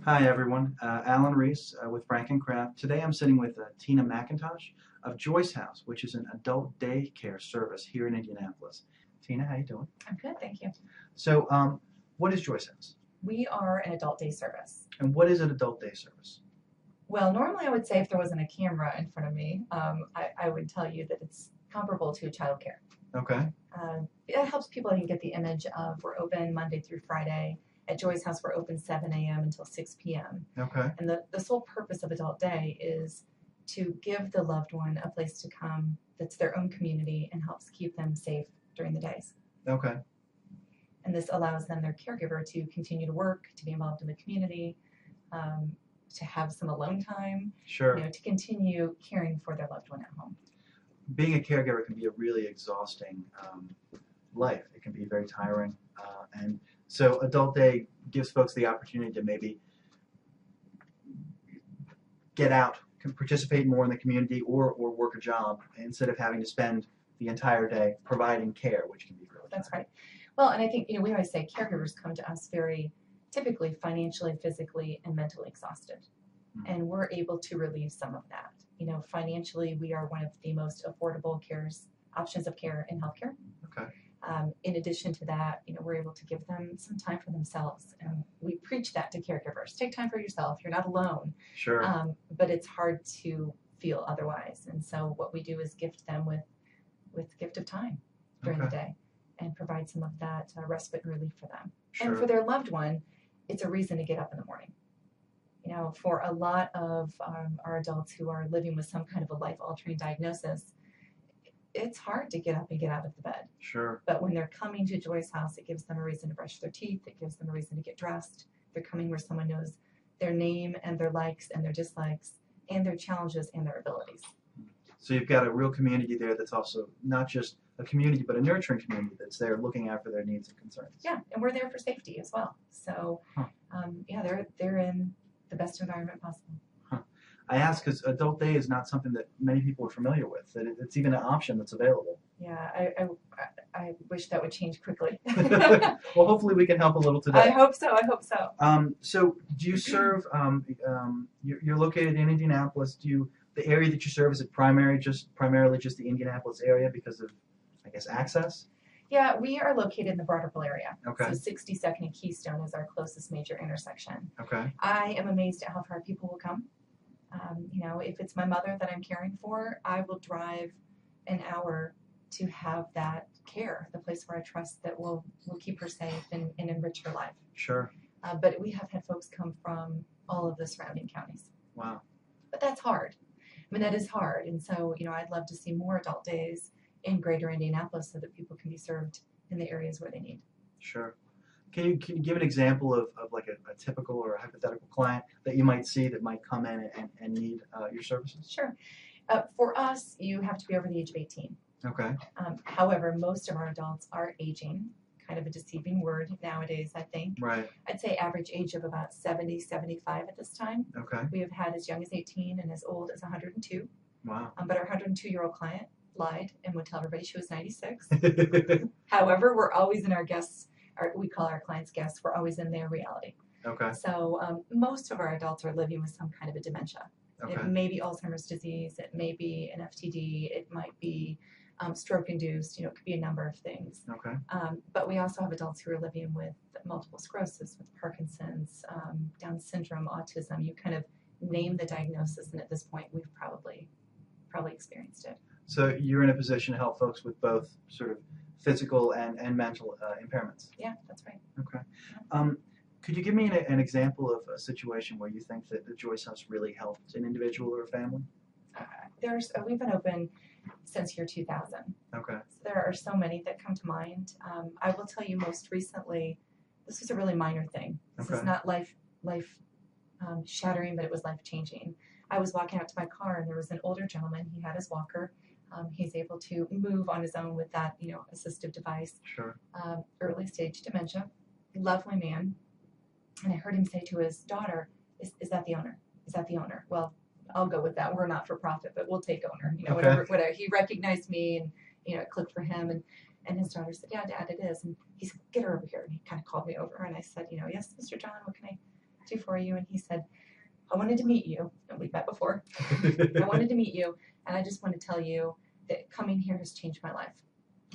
Hi everyone, Alan Reece with Frank and Kraft. Today I'm sitting with Tina Mcintosh of Joyce House, which is an adult daycare service here in Indianapolis. Tina, how you doing? I'm good, thank you. So, what is Joyce House? We are an adult day service. And what is an adult day service? Well, normally I would say if there wasn't a camera in front of me, I would tell you that it's comparable to childcare. Okay. It helps people get the image of we're open Monday through Friday. At Joyce House, we're open 7 a.m. until 6 p.m. Okay. And the sole purpose of adult day is to give the loved one a place to come that's their own community and helps keep them safe during the days. Okay. And this allows them, their caregiver, to continue to work, to be involved in the community, to have some alone time, Sure. to continue caring for their loved one at home. Being a caregiver can be a really exhausting life. It can be very tiring. And so adult day gives folks the opportunity to maybe get out, can participate more in the community or work a job instead of having to spend the entire day providing care, which can be really That's right. Well, and I think, we always say caregivers come to us very typically financially, physically, and mentally exhausted. Mm-hmm. And we're able to relieve some of that. Financially, we are one of the most affordable options of care in healthcare. Okay. In addition to that, we're able to give them some time for themselves. And we preach that to caregivers. Take time for yourself. You're not alone. Sure. But it's hard to feel otherwise. And so what we do is gift them with gift of time during the day and provide some of that respite and relief for them. Sure. And for their loved one, it's a reason to get up in the morning. For a lot of our adults who are living with some kind of a life-altering diagnosis, it's hard to get up and get out of the bed. Sure. But when they're coming to Joyce House, it gives them a reason to brush their teeth. It gives them a reason to get dressed. They're coming where someone knows their name and their likes and their dislikes and their challenges and their abilities. So you've got a real community there that's also not just a community, but a nurturing community that's there looking after their needs and concerns. Yeah, and we're there for safety as well. So, they're in the best environment possible. I ask because adult day is not something that many people are familiar with, that it's even an option that's available. Yeah, I wish that would change quickly. Well, hopefully we can help a little today. I hope so. So do you serve, you're located in Indianapolis. The area that you serve, is it primarily just the Indianapolis area because of, I guess, access? Yeah, we are located in the Broderville area. Okay. So 62nd and Keystone is our closest major intersection. Okay. I am amazed at how far people will come. If it's my mother that I'm caring for, I will drive an hour to have that care, the place where I trust that will keep her safe and enrich her life. Sure. But we have had folks come from all of the surrounding counties. Wow. But that's hard. That is hard. And so, I'd love to see more adult days in greater Indianapolis so that people can be served in the areas where they need. Sure. Can you give an example of like a typical or a hypothetical client that you might see that might come in and need your services? Sure. For us, you have to be over the age of 18. Okay. However, most of our adults are aging, kind of a deceiving word nowadays, I think. Right. I'd say average age of about 70, 75 at this time. Okay. We have had as young as 18 and as old as 102. Wow. But our 102-year-old client lied and would tell everybody she was 96. However, we're always in our guests, we call our clients guests, we're always in their reality. Okay. So most of our adults are living with some kind of a dementia. Okay. It may be Alzheimer's disease, it may be an FTD, it might be stroke-induced, it could be a number of things. Okay. But we also have adults who are living with multiple sclerosis, with Parkinson's, Down syndrome, autism. You kind of name the diagnosis, and at this point, we've probably experienced it. So you're in a position to help folks with both sort of physical and mental impairments. Yeah, that's right. Okay. Could you give me an example of a situation where you think that the Joyce House really helped an individual or a family? We've been open since year 2000. Okay. So there are so many that come to mind. I will tell you most recently, this was a really minor thing. This is not life shattering, but it was life changing. I was walking out to my car and there was an older gentleman. He had his walker. He's able to move on his own with that, assistive device. Sure. Early stage dementia. Lovely man. And I heard him say to his daughter, is that the owner? Is that the owner? Well, I'll go with that. We're not for profit, but we'll take owner. Whatever. He recognized me and, it clicked for him. And his daughter said, yeah, Dad, it is. And he said, get her over here. And he kind of called me over. And I said, yes, Mr. John, what can I do for you? And he said, I wanted to meet you, and we've met before. I wanted to meet you, and I just want to tell you that coming here has changed my life.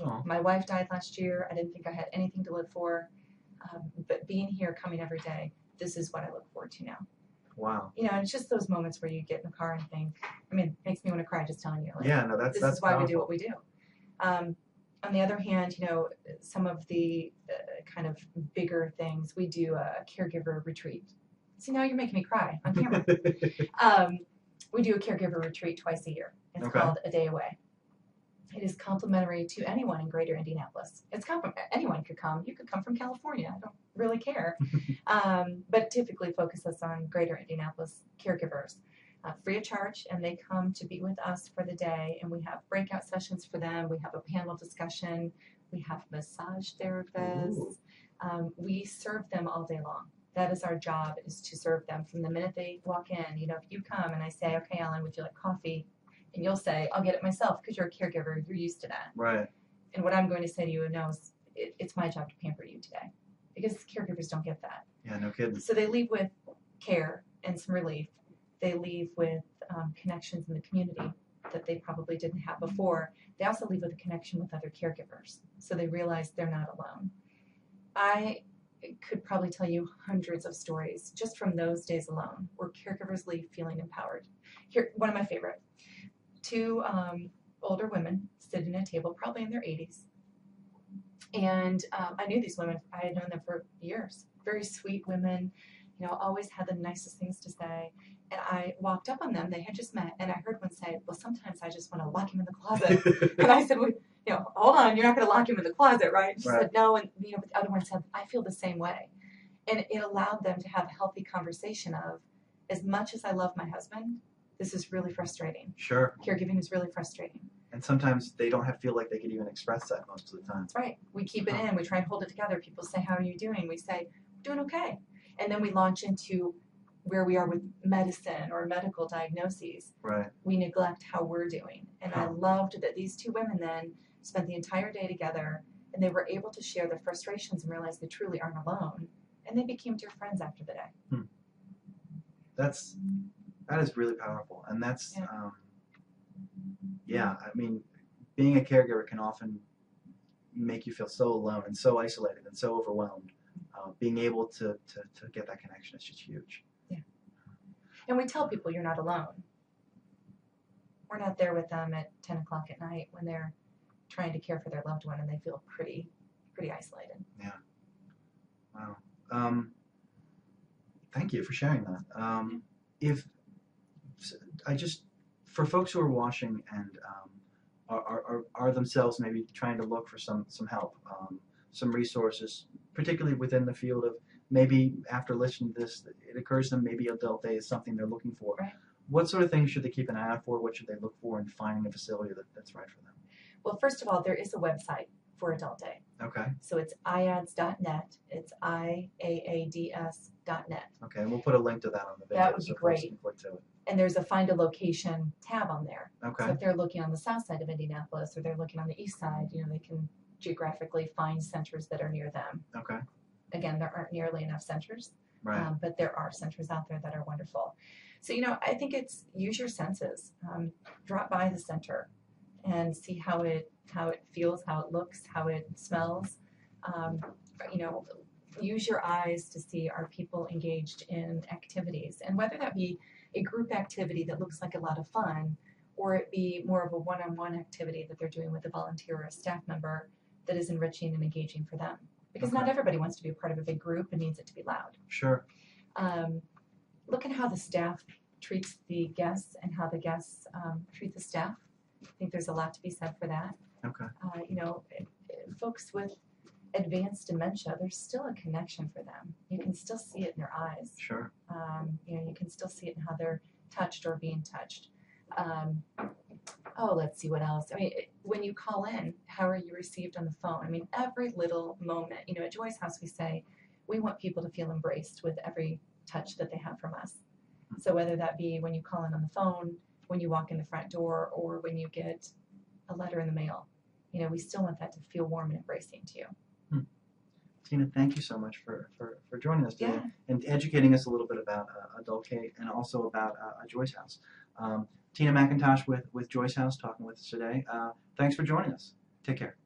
Oh, My wife died last year. I didn't think I had anything to live for, but being here, coming every day, this is what I look forward to now. wow. You know, and it's just those moments where you get in the car and think, I mean, it makes me want to cry just telling you. Like, Yeah, no, that's this is why powerful. we do what we do. On the other hand, you know, some of the kind of bigger things, we do a caregiver retreat. See, now you're making me cry on camera. We do a caregiver retreat twice a year. It's Okay. called A Day Away. It is complimentary to anyone in Greater Indianapolis. Anyone could come. You could come from California. I don't really care. But it typically focuses on Greater Indianapolis caregivers. Free of charge, and they come to be with us for the day, and we have breakout sessions for them. We have a panel discussion. We have massage therapists. We serve them all day long. That is our job, is to serve them from the minute they walk in. You know, if you come and I say, okay, Ellen, would you like coffee? And you'll say, I'll get it myself because you're a caregiver. You're used to that. Right. And what I'm going to say to you, no, is it's my job to pamper you today, because caregivers don't get that. Yeah, no kidding. So they leave with care and some relief. They leave with connections in the community that they probably didn't have before. They also leave with a connection with other caregivers, so they realize they're not alone. I could probably tell you hundreds of stories just from those days alone where caregivers leave feeling empowered. Here, one of my favorite. Two older women sitting at a table, probably in their 80s. And I knew these women. I had known them for years. Very sweet women, you know, always had the nicest things to say. And I walked up on them. They had just met, and I heard one say, well, sometimes I just want to lock him in the closet. And I said, well, you know, hold on, you're not going to lock him in the closet, right? She said, no. And, you know, but the other one said, I feel the same way. And it allowed them to have a healthy conversation of, as much as I love my husband, this is really frustrating. Sure. Caregiving is really frustrating. And sometimes they don't feel like they could even express that most of the time. That's right. We keep it in. We try and hold it together. People say, how are you doing? We say, doing okay. And then we launch into where we are with medicine or medical diagnoses. Right. We neglect how we're doing. And I loved that these two women then spent the entire day together, and they were able to share their frustrations and realize they truly aren't alone. And they became dear friends after the day. That is really powerful. And that's, yeah. I mean, being a caregiver can often make you feel so alone and so isolated and so overwhelmed. Being able to get that connection is just huge. Yeah. And we tell people you're not alone. We're not there with them at 10 o'clock at night when they're trying to care for their loved one and they feel pretty isolated. Yeah. Wow. Thank you for sharing that. For folks who are watching and are themselves maybe trying to look for some help, some resources, particularly within the field of, maybe after listening to this, it occurs to them maybe adult day is something they're looking for. Right. What sort of things should they keep an eye out for? What should they look for in finding a facility that's right for them? Well, first of all, there is a website for Adult Day. Okay. So it's IADS.net. It's IAADS.net. Okay, and we'll put a link to that on the video. That would be great. Folks can click to it. And there's a find a location tab on there. Okay. So if they're looking on the south side of Indianapolis or they're looking on the east side, you know, they can geographically find centers that are near them. Okay. Again, there aren't nearly enough centers, Right. but there are centers out there that are wonderful. So, you know, I think it's use your senses. Drop by the center and see how it feels, how it looks, how it smells. You know, use your eyes to see, are people engaged in activities, and whether that be a group activity that looks like a lot of fun, or it be more of a one-on-one activity that they're doing with a volunteer or a staff member that is enriching and engaging for them. Because not everybody wants to be a part of a big group and needs it to be loud. Sure. Look at how the staff treats the guests and how the guests treat the staff. I think there's a lot to be said for that. Okay. You know, folks with advanced dementia, there's still a connection for them. You can still see it in their eyes. Sure. You know, you can still see it in how they're touched or being touched. Let's see what else. I mean, when you call in, how are you received on the phone? I mean, every little moment. You know, at Joy's house, we say we want people to feel embraced with every touch that they have from us. So whether that be when you call in on the phone, when you walk in the front door, or when you get a letter in the mail, you know, we still want that to feel warm and embracing to you. Tina, thank you so much for joining us today Yeah. and educating us a little bit about Adultcate and also about Joyce House. Tina Mcintosh with Joyce House talking with us today. Thanks for joining us. Take care.